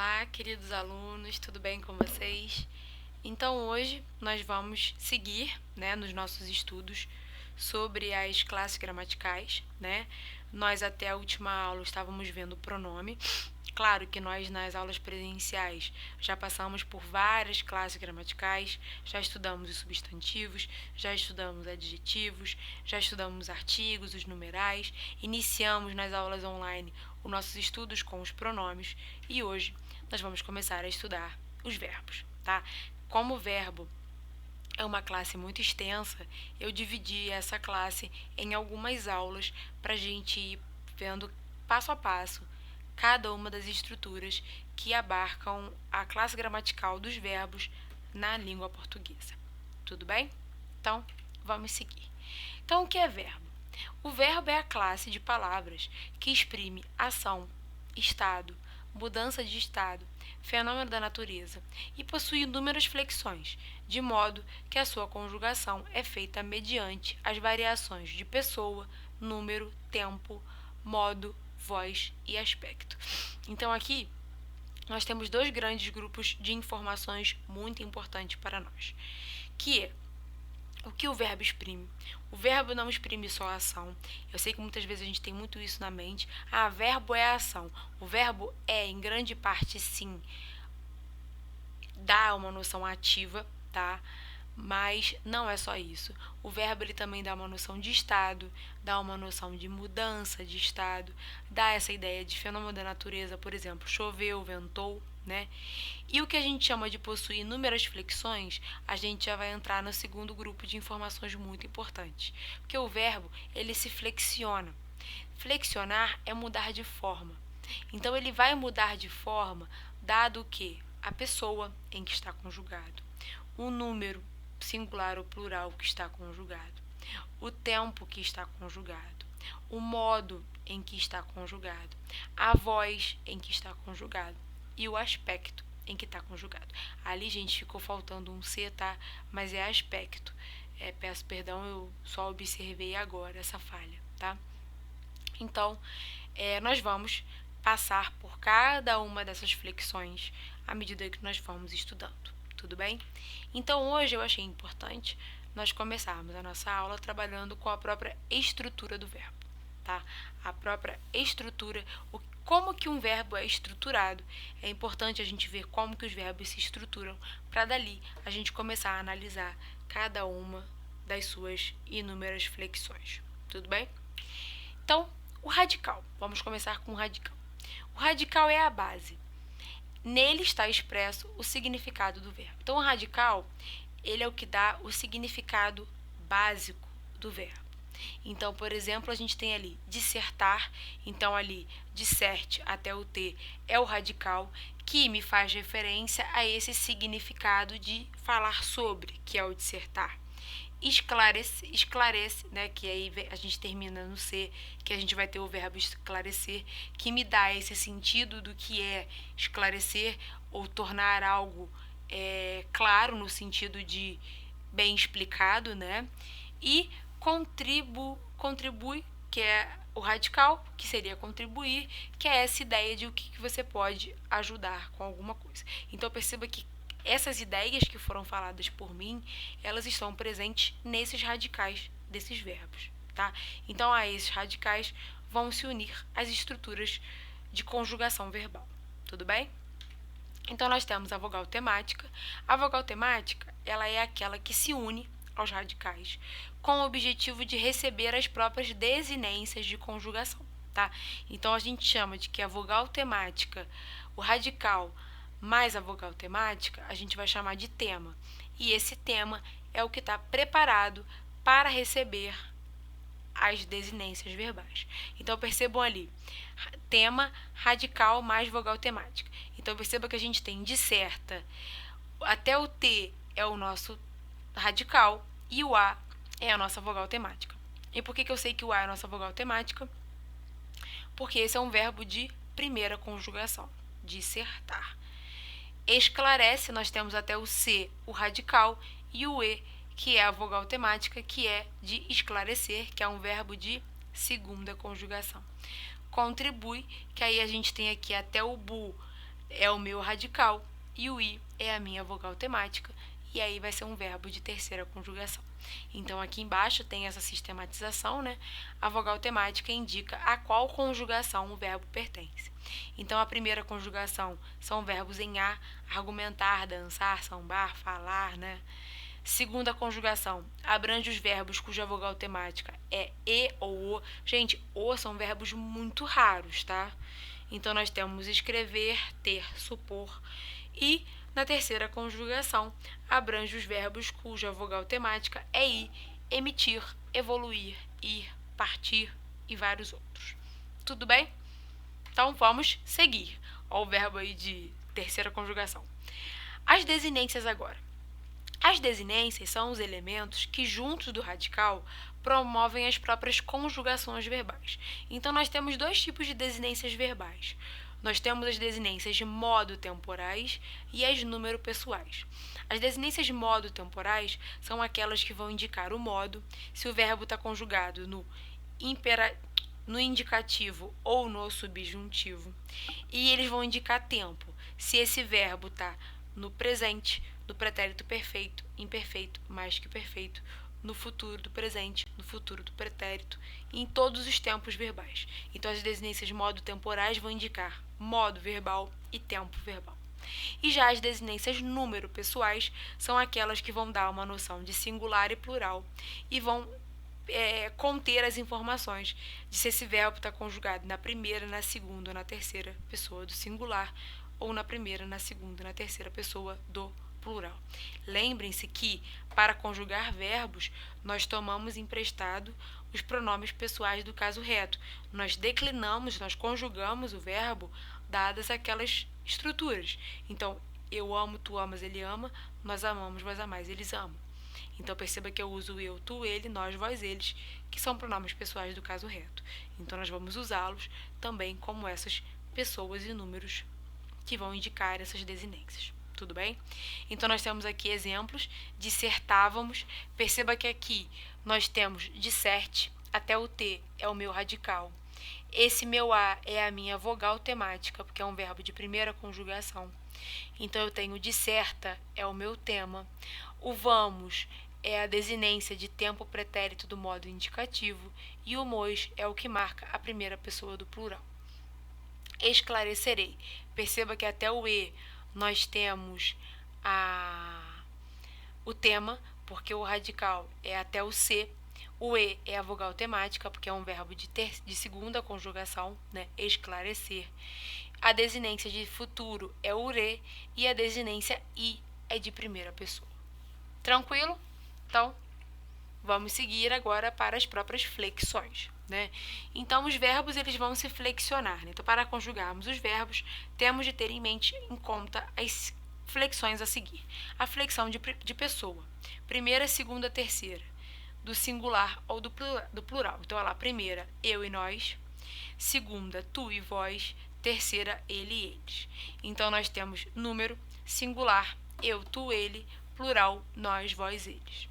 Olá, queridos alunos, tudo bem com vocês? Então, hoje nós vamos seguir, nos nossos estudos sobre as classes gramaticais, Nós até a última aula estávamos vendo o pronome. Claro que nós nas aulas presenciais já passamos por várias classes gramaticais, já estudamos os substantivos, já estudamos adjetivos, já estudamos artigos, os numerais, iniciamos nas aulas online os nossos estudos com os pronomes e hoje nós vamos começar a estudar os verbos, tá? Como o verbo é uma classe muito extensa, eu dividi essa classe em algumas aulas para a gente ir vendo passo a passo cada uma das estruturas que abarcam a classe gramatical dos verbos na língua portuguesa. Tudo bem? Então, vamos seguir. Então, o que é verbo? O verbo é a classe de palavras que exprime ação, estado, mudança de estado, fenômeno da natureza e possui inúmeras flexões, de modo que a sua conjugação é feita mediante as variações de pessoa, número, tempo, modo, voz e aspecto. Então, aqui nós temos dois grandes grupos de informações muito importantes para nós, que é o que o verbo exprime. O verbo não exprime só a ação. Eu sei que muitas vezes a gente tem muito isso na mente. Verbo é a ação. O verbo é, em grande parte, sim, dá uma noção ativa, tá? Mas não é só isso. O verbo ele também dá uma noção de estado, dá uma noção de mudança de estado, dá essa ideia de fenômeno da natureza, por exemplo, choveu, ventou, E o que a gente chama de possuir inúmeras flexões, a gente já vai entrar no segundo grupo de informações muito importantes. Porque o verbo, ele se flexiona. Flexionar é mudar de forma. Então, ele vai mudar de forma dado o quê? A pessoa em que está conjugado, o número singular ou plural que está conjugado, o tempo que está conjugado, o modo em que está conjugado, a voz em que está conjugado e o aspecto em que está conjugado. Ali, gente, ficou faltando um C, tá? Mas é aspecto. Peço perdão, eu só observei agora essa falha, tá? Então, nós vamos passar por cada uma dessas flexões à medida que nós formos estudando, tudo bem? Então, hoje eu achei importante nós começarmos a nossa aula trabalhando com a própria estrutura do verbo, tá? A própria estrutura, como que um verbo é estruturado. É importante a gente ver como que os verbos se estruturam, para dali a gente começar a analisar cada uma das suas inúmeras flexões, tudo bem? Então, o radical. Vamos começar com o radical. O radical é a base. Nele está expresso o significado do verbo. Então, o radical, ele é o que dá o significado básico do verbo. Então, por exemplo, a gente tem ali dissertar. Então, ali, disserte até o T é o radical, que me faz referência a esse significado de falar sobre, que é o dissertar. Esclarece, que aí a gente termina no C, que a gente vai ter o verbo esclarecer, que me dá esse sentido do que é esclarecer ou tornar algo claro, no sentido de bem explicado, E contribui, que é o radical, que seria contribuir, que é essa ideia de o que você pode ajudar com alguma coisa. Então, perceba que essas ideias que foram faladas por mim, elas estão presentes nesses radicais desses verbos, tá? Então, a esses radicais vão se unir as estruturas de conjugação verbal, tudo bem? Então, nós temos a vogal temática. A vogal temática, ela é aquela que se une aos radicais, com o objetivo de receber as próprias desinências de conjugação, tá? Então, a gente chama de que a vogal temática, o radical mais a vogal temática, a gente vai chamar de tema. E esse tema é o que está preparado para receber as desinências verbais. Então, percebam ali, tema, radical mais vogal temática. Então, perceba que a gente tem disserta, até o T é o nosso radical e o A é a nossa vogal temática. E por que eu sei que o A é a nossa vogal temática? Porque esse é um verbo de primeira conjugação, dissertar. Esclarece, nós temos até o C, o radical, e o E, que é a vogal temática, que é de esclarecer, que é um verbo de segunda conjugação. Contribui, que aí a gente tem aqui até o BU, é o meu radical e o I é a minha vogal temática, e aí vai ser um verbo de terceira conjugação. Então, aqui embaixo tem essa sistematização, né? A vogal temática indica a qual conjugação o verbo pertence. Então, a primeira conjugação são verbos em A: argumentar, dançar, sambar, falar, né? Segunda conjugação abrange os verbos cuja vogal temática é E ou O. Gente, O são verbos muito raros, tá? Então, nós temos escrever, ter, supor. E na terceira conjugação, abrange os verbos cuja vogal temática é I: emitir, evoluir, ir, partir e vários outros. Tudo bem? Então, vamos seguir. Olha o verbo aí de terceira conjugação. As desinências agora. As desinências são os elementos que, juntos do radical, promovem as próprias conjugações verbais. Então, nós temos dois tipos de desinências verbais. Nós temos as desinências de modo temporais e as número pessoais. As desinências de modo temporais são aquelas que vão indicar o modo, se o verbo está conjugado no indicativo ou no subjuntivo. E eles vão indicar tempo, se esse verbo está no presente, no pretérito perfeito, imperfeito, mais que perfeito, no futuro do presente, no futuro do pretérito e em todos os tempos verbais. Então, as desinências de modo temporais vão indicar modo verbal e tempo verbal. E já as desinências número pessoais são aquelas que vão dar uma noção de singular e plural e vão conter as informações de se esse verbo está conjugado na primeira, na segunda ou na terceira pessoa do singular, ou na primeira, na segunda, na terceira pessoa do plural. Lembrem-se que, para conjugar verbos, nós tomamos emprestado os pronomes pessoais do caso reto. Nós declinamos, nós conjugamos o verbo dadas aquelas estruturas. Então, eu amo, tu amas, ele ama, nós amamos, vós amais, eles amam. Então, perceba que eu uso eu, tu, ele, nós, vós, eles, que são pronomes pessoais do caso reto. Então, nós vamos usá-los também como essas pessoas e números que vão indicar essas desinências. Tudo bem? Então, nós temos aqui exemplos. Dissertávamos. Perceba que aqui nós temos disserte, até o T é o meu radical. Esse meu A é a minha vogal temática, porque é um verbo de primeira conjugação. Então, eu tenho disserta, é o meu tema. O vamos é a desinência de tempo pretérito do modo indicativo. E o mos é o que marca a primeira pessoa do plural. Esclarecerei. Perceba que até o E nós temos o tema, porque o radical é até o C. O E é a vogal temática, porque é um verbo de segunda conjugação, né? Esclarecer. A desinência de futuro é o re e a desinência I é de primeira pessoa. Tranquilo? Então, vamos seguir agora para as próprias flexões, né? Então, os verbos eles vão se flexionar, né? Então, para conjugarmos os verbos, temos de ter em mente, em conta, as flexões a seguir. A flexão de pessoa. Primeira, segunda, terceira. Do singular ou do plural. Então, olha lá, primeira, eu e nós. Segunda, tu e vós. Terceira, ele e eles. Então, nós temos número, singular, eu, tu, ele. Plural, nós, vós, eles.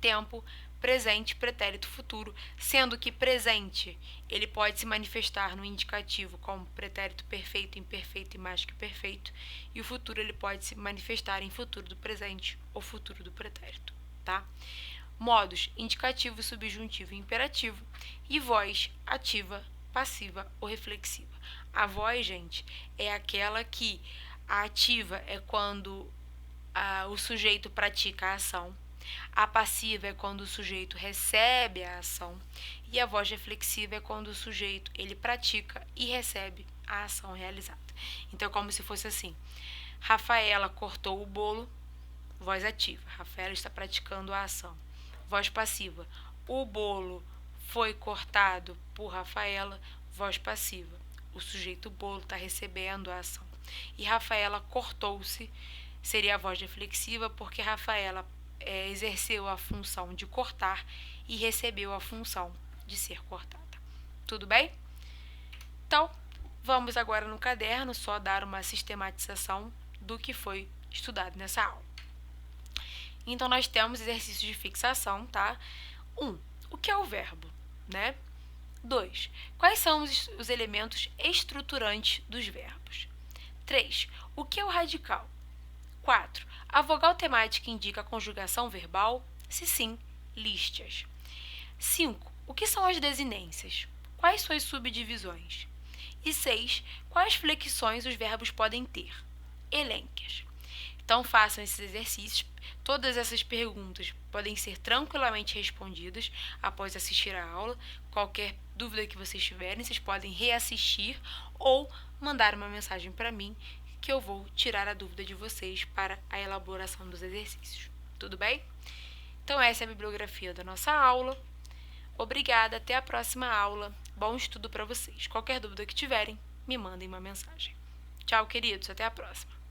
Tempo, presente, pretérito, futuro, sendo que presente ele pode se manifestar no indicativo como pretérito perfeito, imperfeito e mais que perfeito, e o futuro ele pode se manifestar em futuro do presente ou futuro do pretérito, tá? Modos, indicativo, subjuntivo e imperativo, e voz, ativa, passiva ou reflexiva. A voz, gente, é aquela que a ativa é quando o sujeito pratica a ação. A passiva é quando o sujeito recebe a ação e a voz reflexiva é quando o sujeito ele pratica e recebe a ação realizada. Então, é como se fosse assim: Rafaela cortou o bolo, voz ativa. Rafaela está praticando a ação. Voz passiva: o bolo foi cortado por Rafaela, voz passiva. O sujeito bolo está recebendo a ação. E Rafaela cortou-se seria a voz reflexiva, porque Rafaela exerceu a função de cortar e recebeu a função de ser cortada. Tudo bem? Então, vamos agora no caderno só dar uma sistematização do que foi estudado nessa aula. Então, nós temos exercícios de fixação, tá? 1. O que é o verbo, né? 2. Quais são os elementos estruturantes dos verbos? 3. O que é o radical? 4. A vogal temática indica a conjugação verbal? Se sim, liste-as. 5. O que são as desinências? Quais suas subdivisões? E 6. Quais flexões os verbos podem ter? Elenque-as. Então, façam esses exercícios. Todas essas perguntas podem ser tranquilamente respondidas após assistir a aula. Qualquer dúvida que vocês tiverem, vocês podem reassistir ou mandar uma mensagem para mim que eu vou tirar a dúvida de vocês para a elaboração dos exercícios. Tudo bem? Então, essa é a bibliografia da nossa aula. Obrigada, até a próxima aula. Bom estudo para vocês. Qualquer dúvida que tiverem, me mandem uma mensagem. Tchau, queridos, até a próxima.